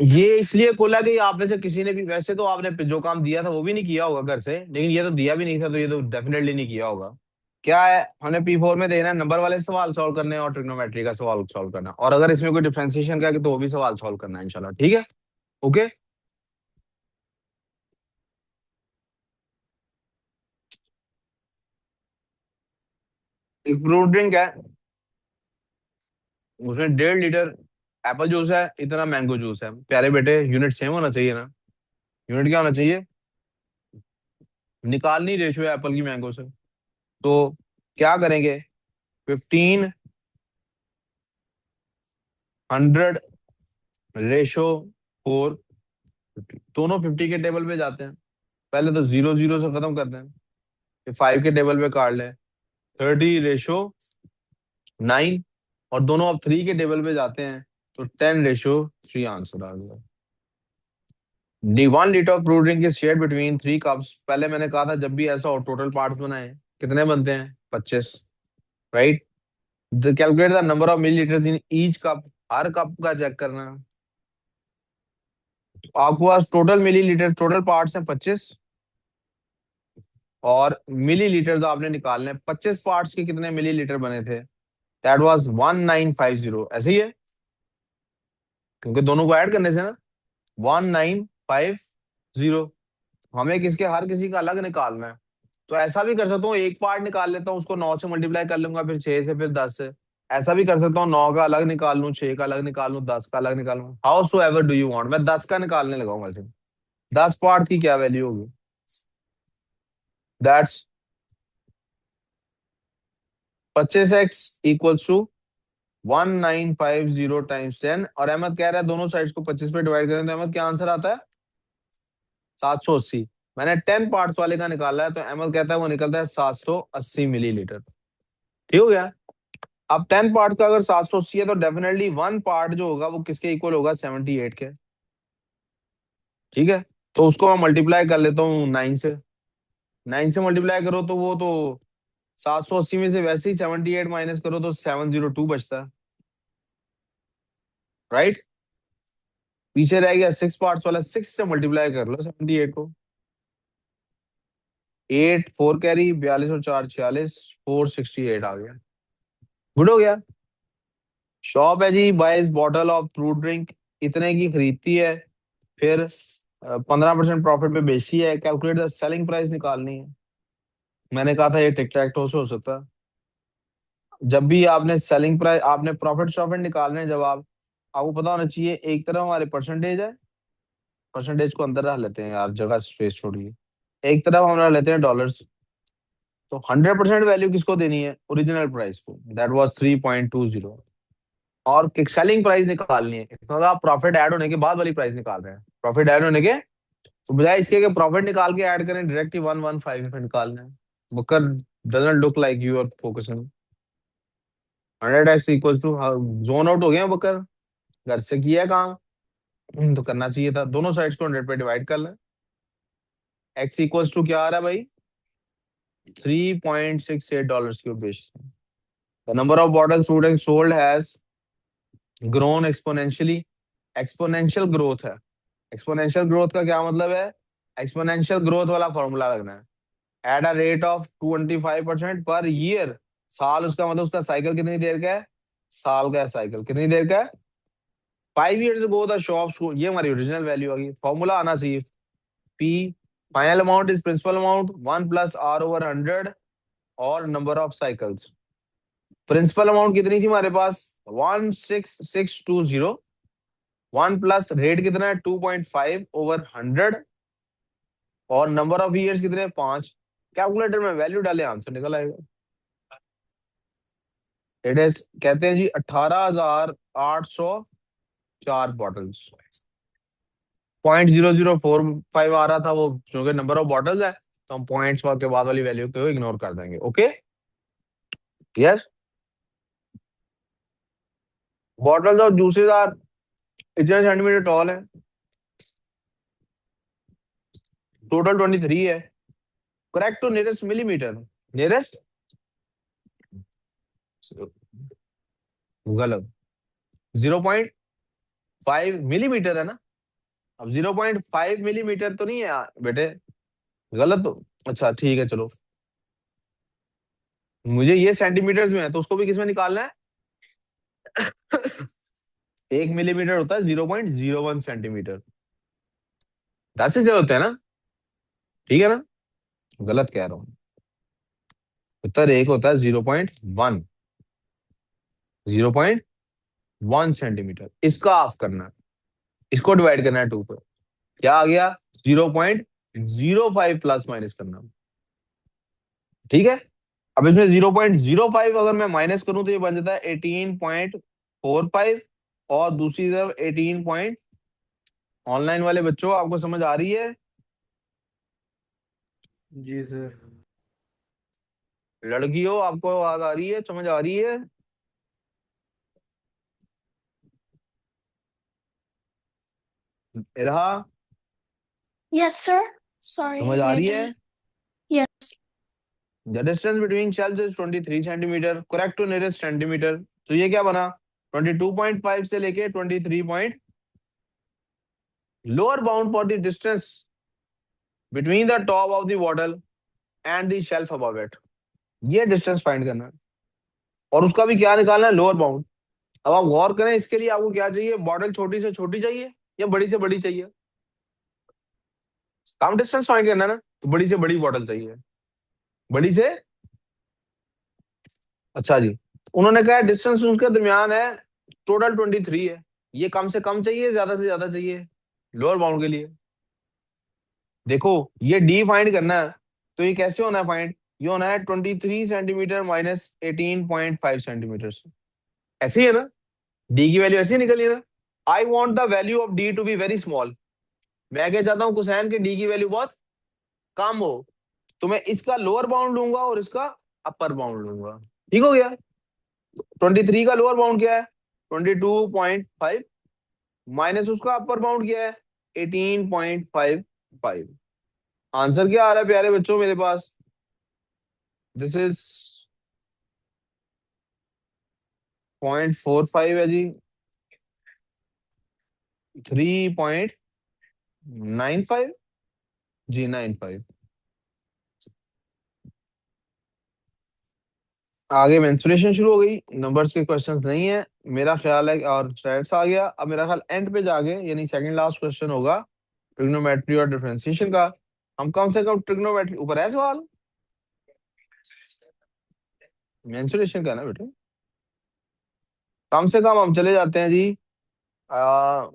ये इसलिए खोला कि आपने से किसी ने भी, वैसे तो आपने जो काम दिया था वो भी नहीं किया होगा घर से, लेकिन ये तो दिया भी नहीं था, तो ये तो डेफिनेटली नहीं किया होगा। क्या है, हमें P4 में देना है नंबर वाले सवाल सॉल्व करने हैं और ट्रिग्नोमेट्री का सवाल सॉल्व करना है, और अगर इसमें कोई डिफरेंशिएशन का है तो वो भी सवाल सॉल्व करना है इंशाल्लाह, ठीक है। ओके। एक फ्रूट ड्रिंक है, उसमें 1.5 लीटर एप्पल जूस है, इतना मैंगो जूस है। प्यारे बेटे, यूनिट सेम होना चाहिए ना। यूनिट क्या होना चाहिए, निकालनी रेशियो है एप्पल की मैंगो से। तो क्या करेंगे, 1500/4, दोनों 50 के टेबल पे जाते हैं। पहले तो 0 0 से खत्म करते हैं, फिर 5 के टेबल पे काट लें, 30/9, और दोनों अब 3 के टेबल पे जाते हैं, तो 10/3 आंसर आ गया। दी 1 litre of fruit drink is shared between 3 cups. पहले मैंने कहा था जब भी ऐसा हो टोटल पार्ट्स बनाए, कितने बनते हैं, 25, right. The calculate the number of millilitres in each cup, her cup का चेक करना है। आपके पास टोटल मिलीलीटर, टोटल पार्ट्स हैं 25, और मिलीलीटर आपने निकालने हैं, 25 पार्ट्स के कितने मिलीलीटर बने थे, दैट वाज 1950, ऐसे ही है, क्योंकि दोनों को ऐड करने से ना, 1950। हमें किसके, हर किसी का अलग निकालना है। तो ऐसा भी कर सकता हूँ, एक पार्ट निकाल लेता हूँ, उसको 9 से मल्टीप्लाई कर लूंगा, फिर 6 से, फिर 10 से। ऐसा भी कर सकता हूँ, 9 का अलग निकाल लूँ, 6 का अलग निकाल लूँ, 10 का अलग निकाल लूँ, how so ever do you want. मैं 10 का निकालने लगा हूँ वैसे। 10 पार्ट्स की क्या वैल्यू होगी, दैट्स 25x = 1950 टाइम्स 10। और अहमद कह रहा है दोनों साइड्स को 25 पे डिवाइड करें, तो अहमद क्या आंसर आता है, 780। मैंने 10 पार्ट्स वाले का निकाला है, तो अहमद कहता है वो निकलता है 780 मिलीलीटर। ठीक हो गया। अब 10 पार्ट का अगर 780 है, तो डेफिनेटली 1 पार्ट जो होगा वो किसके इक्वल होगा, 78 के। ठीक है। तो उसको मैं मल्टीप्लाई कर लेता हूँ 9 से। 9 से मल्टीप्लाई करो तो वो तो 780 में से वैसे ही 78 माइनस करो तो 702 बचता है, राइट। पीछे रह गया 6 पार्ट्स वाला, 6 से मल्टीप्लाई कर लो 78 को। 8 4 कैरी, 42 और 4 46, 468 आ गया। गुड हो गया। शॉप है जी, बाइस बॉटल ऑफ फ्रूट ड्रिंक, इतने की खरीदती है, फिर 15% प्रॉफिट पे बेचती है। कैलकुलेट द सेलिंग प्राइस निकालनी है। मैंने कहा था ये टिक टैक टो से हो सकता है। जब भी आपने सेलिंग प्राइस, आपने प्रॉफिट शॉफिट निकालने हैं, जब आप, आपको पता होना चाहिए, एक तरफ हमारे परसेंटेज है, परसेंटेज को अंदर रख लेते हैं यार, जगह स्पेस छोड़िए, एक तरफ हम रख लेते हैं डॉलर्स। तो 100% वैल्यू किसको देनी है, ओरिजिनल प्राइस को, दैट वाज 3.20। और सेलिंग प्राइस निकालनी है, मतलब आप प्रॉफिट ऐड होने के बाद वाली प्राइस निकाल रहे हैं, प्रॉफिट ऐड होने के, तो बजाय इसके कि प्रॉफिट निकाल के ऐड करें, डायरेक्टली 115 पे निकालना है। बकर doesn't look like you are focusing. 100x = zone out हो गया बकर, घर से किया है काम। तो करना चाहिए था, दोनों साइड्स को 100 पे डिवाइड कर लें। x = क्या आ रहा है भाई, $3.68 की बेच। The number of bottle student sold has grown exponentially. Exponential growth है। एक्सपोनेंशियल ग्रोथ का क्या मतलब है, एक्सपोनेंशियल ग्रोथ वाला फॉर्मूला लगना है, at a rate of 25% per year. साल उसका मतलब उसका साइकिल कितनी देर का है, साल का साइकिल कितनी देर का है, 5 years ago द शॉप, ये हमारी ओरिजिनल वैल्यू आ गई। फॉर्मूला आना चाहिए, P final amount is principal amount 1 + R/100 और number of cycles. Principal amount कितनी थी हमारे पास, 16620। 1 प्लस रेट कितना है, 2.5/100, और नंबर ऑफ ईयर्स कितने, 5। कैलकुलेटर में वैल्यू डाले, आंसर निकल आएगा। इट इज, कहते हैं जी 18,804 बॉटल्स। 0.0045 आ रहा था वो, चूंकि नंबर ऑफ बॉटल्स है, तो हम पॉइंट्स के बाद वाली वैल्यू को इग्नोर कर देंगे। Okay, yes. Bottles of juices are इतने सेंटीमीटर टॉल है, टोटल 23 है। Correct to nearest millimetre, nearest, गलत, 0.5 मिलीमीटर है ना। अब 0.5 मिलीमीटर तो नहीं है बेटे, गलत तो। अच्छा ठीक है चलो, मुझे ये सेंटीमीटर्स में है तो उसको भी किसमें निकालना है। 1 मिलीमीटर होता है 0.01 सेंटीमीटर, 10 से होते हैं ना, ठीक है ना, गलत कह रहा हूँ। उत्तर एक होता है 0.1 इसका ऑफ करना है, इसको डिवाइड करना है 2 पे, क्या आ गया 0.05 प्लस माइनस करना, ठीक है। अब इसमें 0.05 अगर मैं माइनस करूं तो ये बन जाता है 18.45, और दूसरी तरफ 18 पॉइंट। ऑनलाइन वाले बच्चों आपको समझ आ रही है, जी सर। लड़कियों आपको आवाज आ रही है, समझ आ रही है। Irha, Yes, sir. Sorry, समझ आ I रही है। didn't. Yes. The distance between shells is 23 centimetre, correct to nearest centimetre. तो ये क्या बना, 22.5 से लेके 23 point, lower bound for the distance between the top of the bottle and the shelf above it, ये डिस्टेंस फाइंड करना है, और उसका भी क्या निकालना है, लोअर बाउंड। अब आप गौर करें, इसके लिए आपको क्या चाहिए, बॉटल छोटी से छोटी चाहिए या बड़ी से बड़ी चाहिए, कम डिस्टेंस फाइंड करना है ना, तो बड़ी से बड़ी बॉटल चाहिए, बड़ी से। अच्छा जी, उन्होंने कहा डिस्टेंस उसके दरमियान है, टोटल 23 है, ये कम से कम चाहिए, ज्यादा से ज्यादा चाहिए, लोअर बाउंड के लिए। देखो ये डी फाइंड करना है, तो ये कैसे होना है फाइंड, ये होना है 23 सेंटीमीटर माइनस 18.5 सेंटीमीटर, ऐसे ही है ना, डी की वैल्यू ऐसी ही निकली है ना। I want the value of D to be very small, मैं क्या चाहता हूँ कोसाइन के डी की वैल्यू बहुत कम हो, तो मैं इसका लोअर बाउंड लूंगा और इसका अपर बाउंड लूंगा, ठीक हो गया। 23 का लोअर बाउंड क्या है, 22.5, माइनस उसका अपर बाउंड क्या है, 18.55। आंसर क्या आ रहा है प्यारे बच्चों मेरे पास, दिस इज 0.45 है जी, 3.95 जी, 95। आगे मेंसुरेशन शुरू हो गई, नंबर्स के क्वेश्चंस नहीं है मेरा ख्याल है, और स्टैट्स आ गया। अब मेरा ख्याल एंड पे जाके यानी सेकंड लास्ट क्वेश्चन होगा ट्रिग्नोमेट्री और डिफरेंशिएशन का। हम कम से कम ट्रिग्नोमेट्री ऊपर है सवाल, मेंसुरेशन का है ना बेटे, कम से कम हम चले जाते हैं जी। आ,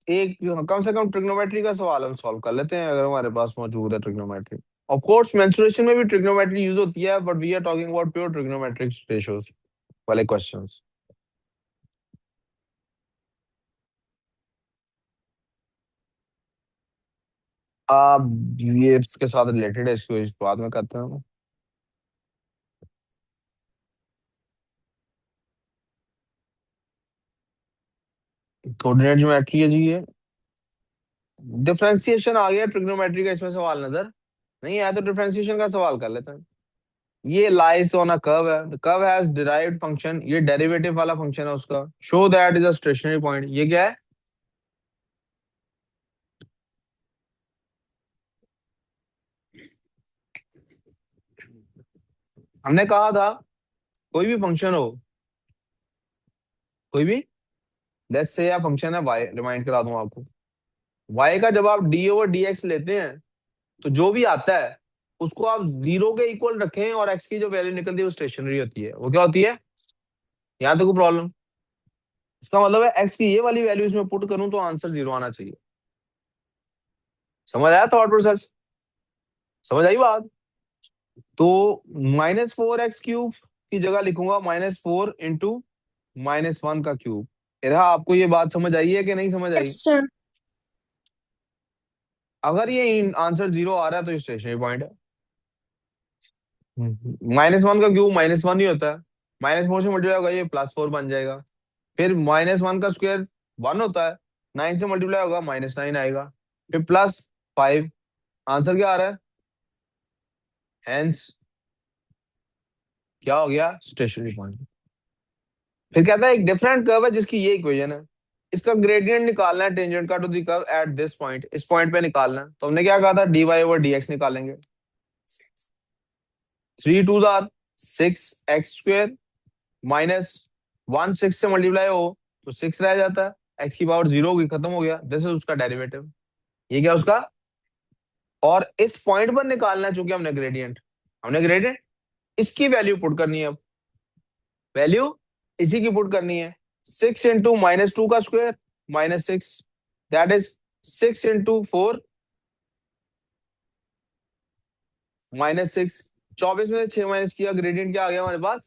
एक कम से कम ट्रिग्नोमेट्री का सवाल हम सॉल्व कर लेते हैं अगर हमारे पास मौजूद है ट्रिग्नोमेट्री। ऑफ कोर्स मेंसुरेशन में भी ट्रिग्नोमेट्री यूज होती है, but we are talking about pure trigonometric ratios वाले क्वेश्चंस। अब ये इसके साथ रिलेटेड है, इसको इस बाद में करते हैं। कोऑर्डिनेट ज्योमेट्री है जी ये, डिफरेंशिएशन आ गया, ट्रिग्नोमेट्री का इसमें सवाल नजर नहीं आया, तो डिफरेंशिएशन का सवाल कर लेते हैं। ये लाइस ऑन अ कर्व है, the curve has derived function, ये डेरिवेटिव वाला फंक्शन है उसका, show that is a stationary point, ये क्या है, हमने कहा था कोई भी फंक्शन हो, कोई भी, लेट्स से या फंक्शन है y, रिमाइंड करा दूं आपको, y का जब आप d ओवर dx लेते हैं तो जो भी आता है उसको आप 0 के इक्वल रखें, और x की जो वैल्यू निकलती है वो स्टेशनरी होती है, वो क्या होती है, यहाँ तक कोई प्रॉब्लम, इसका मतलब है x की ये वाली वैल्यू इसमें पुट करूं तो आंसर 0 आना चाहिए। समझ आया थॉट प्रोसेस, समझ आई बात। तो -4x³ की जगह लिखूंगा -4 × -1 का क्यूब। इरहा आपको ये बात समझ आई है कि नहीं समझ आई। Yes, sir. अगर ये आंसर 0 आ रहा है तो ये स्टेशनरी पॉइंट है। -1 का क्यूब -1 ही होता है, -4 से मल्टीप्लाई होगा ये +4 बन जाएगा, फिर -1 का स्क्वायर 1 होता है, 9 से मल्टीप्लाई होगा -9 आएगा, फिर +5, आंसर क्या आ रहा है, हेंस क्या हो गया, स्टेशनरी पॉइंट। फिर कहता है एक डिफरेंट कर्व है जिसकी ये इक्वेशन है, इसका ग्रेडियंट निकालना है टेंजेंट का to the curve at this point, इस पॉइंट पे निकालना है। तो हमने क्या कहा था, dy ओवर dx निकालेंगे। 3 टू द 6x² माइनस 1 6 से मल्टीप्लाई हो तो 6 रह जाता है, x की पावर 0 होगी, खत्म हो गया। दिस इज उसका डेरिवेटिव, ये क्या उसका। और इस पॉइंट पर निकालना है, चूंकि हमने ग्रेडियंट इसकी वैल्यू पुट करनी है। अब वैल्यू इसी की पुट करनी है। 6 इंटू -2 का स्क्वायर -6, दैट इज 6 इंटू 4 -6। 24 में से 6 माइनस किया, ग्रेडियंट क्या आ गया हमारे पास,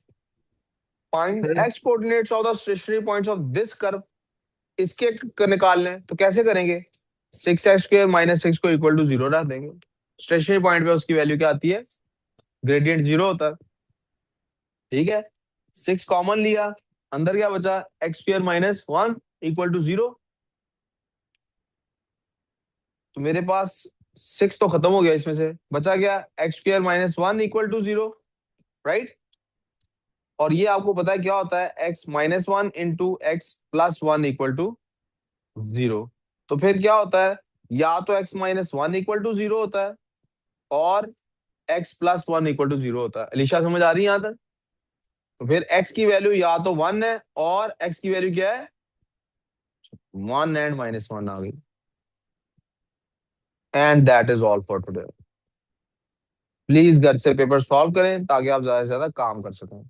find x coordinates of the stationary points of this curve. इसके निकालने हैं, तो कैसे करेंगे, 6x² -6 को इक्वल टू 0 रख देंगे। स्टेशनरी पॉइंट पे उसकी वैल्यू क्या आती है, ग्रेडियंट 0 होता है। ठीक है, 6 कॉमन लिया, अंदर क्या बचा, x² -1 इक्वल टू 0। तो मेरे पास 6 तो खत्म हो गया, इसमें से बचा क्या, x² -1 इक्वल टू 0, राइट। और ये आपको पता है क्या होता है, x -1 into x+1 equal to 0। तो फिर क्या होता है, या तो x -1 इक्वल टू 0 होता है और x+1 इक्वल टू 0 होता है। अलीशा समझ आ रही है यहां तक। तो फिर x की वैल्यू या तो 1 है और x की वैल्यू क्या है, 1 एंड -1 आ गई। And that is all for today. Please घर से पेपर सॉल्व करें ताकि आप ज्यादा से ज्यादा काम कर सकें।